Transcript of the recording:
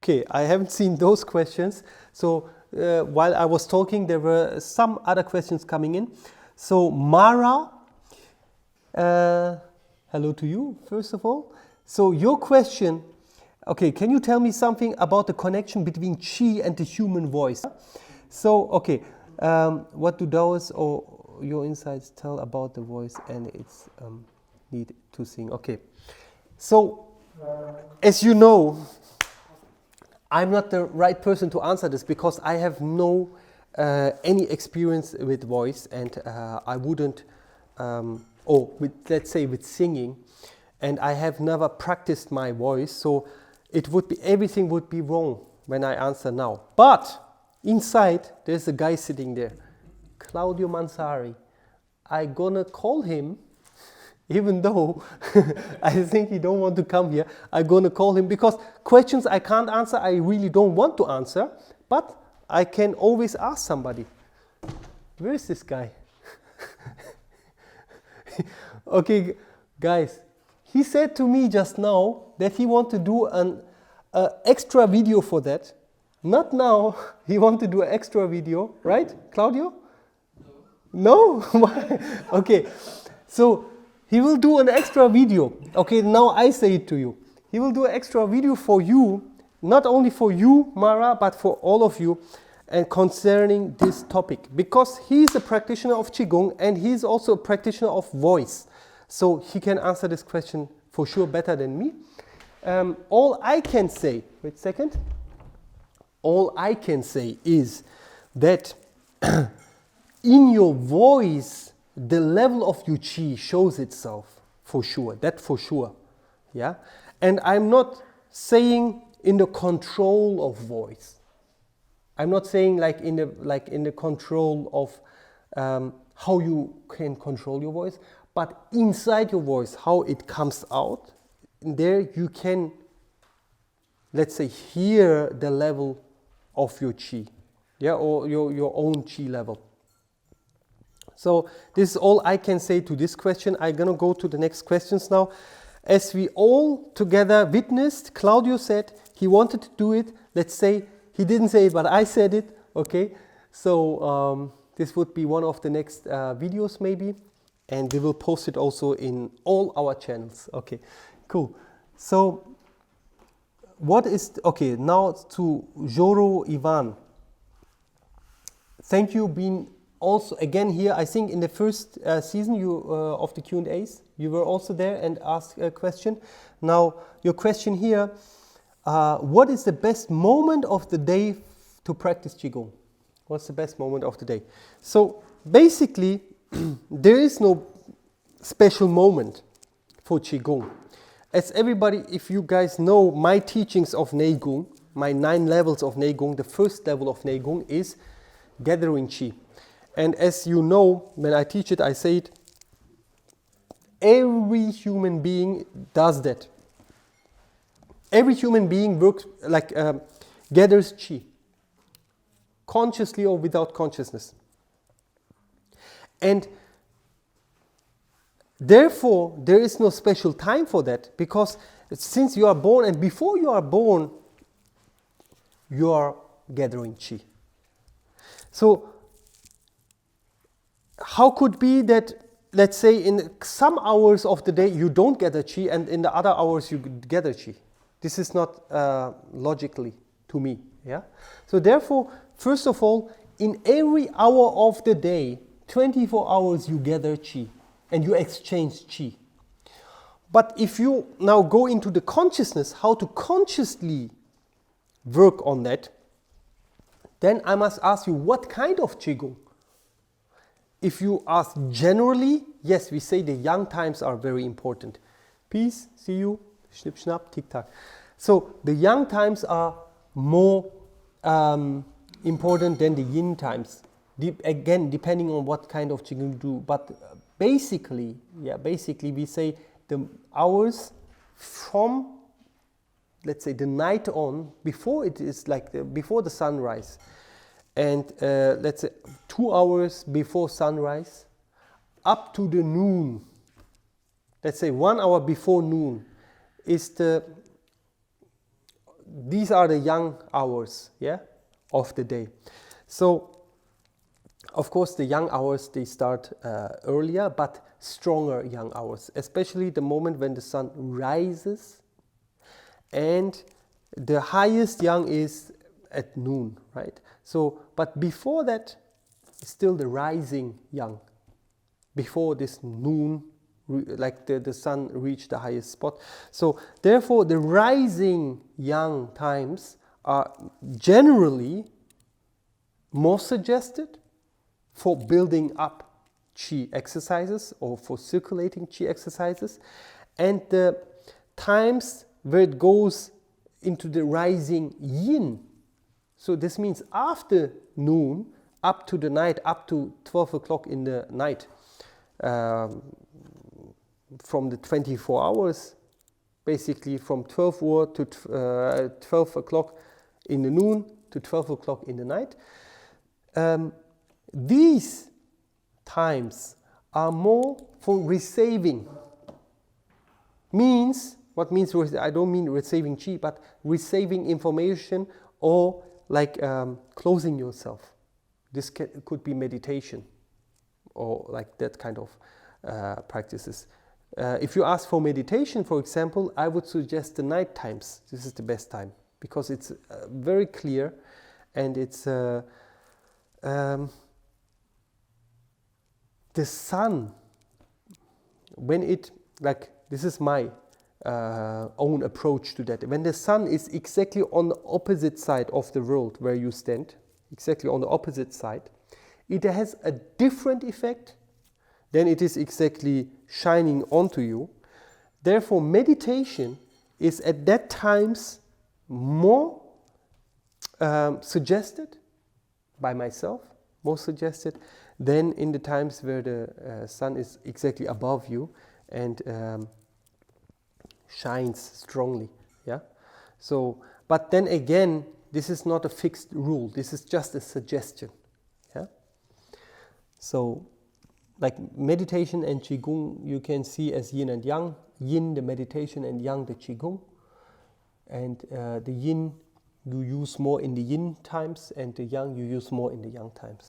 Okay, I haven't seen those questions. So while I was talking, there were some other questions coming in. So Mara, hello to you, first of all. So your question, okay, can you tell me something about the connection between Qi and the human voice? So, okay, what do those or your insights tell about the voice and its need to sing? Okay, so as you know, I'm not the right person to answer this because I have no any experience with voice, and I wouldn't, or with, let's say, with singing, and I have never practiced my voice, so it would be, everything would be wrong when I answer now. But inside, there's a guy sitting there, Claudio Mansari. I'm gonna call him, even though I think he don't want to come here. I'm gonna call him because questions I can't answer, I really don't want to answer, but I can always ask somebody. Where is this guy? Okay, guys, he said to me just now that he want to do an extra video for that. Not now, he want to do an extra video, right, Claudio? No? Why? Okay, so he will do an extra video. Okay, now I say it to you. He will do an extra video for you, not only for you, Mara, but for all of you, and concerning this topic. Because he's a practitioner of Qigong and he's also a practitioner of voice. So he can answer this question for sure better than me. All I can say, wait a second. All I can say is that in your voice, the level of your Qi shows itself, for sure, that for sure, yeah? And I'm not saying in the control of voice. I'm not saying like in the control of how you can control your voice, but inside your voice, how it comes out, there you can, let's say, hear the level of your Qi, yeah, or your own Qi level. So this is all I can say to this question. I'm gonna go to the next questions now. As we all together witnessed, Claudio said he wanted to do it. Let's say he didn't say it, but I said it. Okay, so this would be one of the next videos maybe, and we will post it also in all our channels. Okay, cool. So what is, okay, now to Joro Ivan. Thank you being also again here. I think in the first season of the Q&As, you were also there and asked a question. Now your question here, what is the best moment of the day to practice Qigong? What's the best moment of the day? So basically, there is no special moment for Qigong. As everybody, if you guys know my teachings of Neigong, my 9 levels of Neigong, the first level of Neigong is gathering Qi. And as you know, when I teach it, I say it, every human being does that. Every human being works like gathers Qi, consciously or without consciousness. And therefore, there is no special time for that, because since you are born and before you are born, you are gathering Qi. So, how could be that, let's say, in some hours of the day you don't gather Qi and in the other hours you gather Qi? This is not logically to me. Yeah. So therefore, first of all, in every hour of the day, 24 hours you gather Qi and you exchange Qi. But if you now go into the consciousness, how to consciously work on that, then I must ask you, what kind of Qigong? If you ask generally, yes, we say the yang times are very important. Peace, see you, snip, snap, tick, tack. So the yang times are more important than the yin times. Again, depending on what kind of Qigong you do. But basically, yeah, basically we say the hours from, let's say, the night on, before it is like before the sunrise, and let's say 2 hours before sunrise, up to the noon. Let's say 1 hour before noon is the these are the young hours, yeah, of the day. So, of course, the young hours, they start earlier, but stronger young hours, especially the moment when the sun rises, and the highest young is at noon, right? So, but before that, still the rising young, before this noon, like the sun reached the highest spot. So therefore the rising young times are generally more suggested for building up Qi exercises or for circulating Qi exercises, and the times where it goes into the rising yin. So this means after noon up to the night, up to 12 o'clock in the night, from the 24 hours, basically from 12 hour to 12 o'clock in the noon to 12 o'clock in the night. These times are more for receiving. Means, what means, I don't mean receiving Qi, but receiving information, or like closing yourself. This could be meditation or like that kind of practices. If you ask for meditation, for example, I would suggest the night times. This is the best time because it's very clear, and it's the sun, when it, like, this is my own approach to that. When the sun is exactly on the opposite side of the world where you stand, exactly on the opposite side, it has a different effect than it is exactly shining onto you. Therefore, meditation is at that times more suggested by myself, more suggested than in the times where the sun is exactly above you and shines strongly. Yeah. So, but then again, this is not a fixed rule. This is just a suggestion. Yeah. So, like meditation and Qigong, you can see as yin and yang. Yin, the meditation, and yang, the Qigong. And the yin you use more in the yin times, and the yang you use more in the yang times.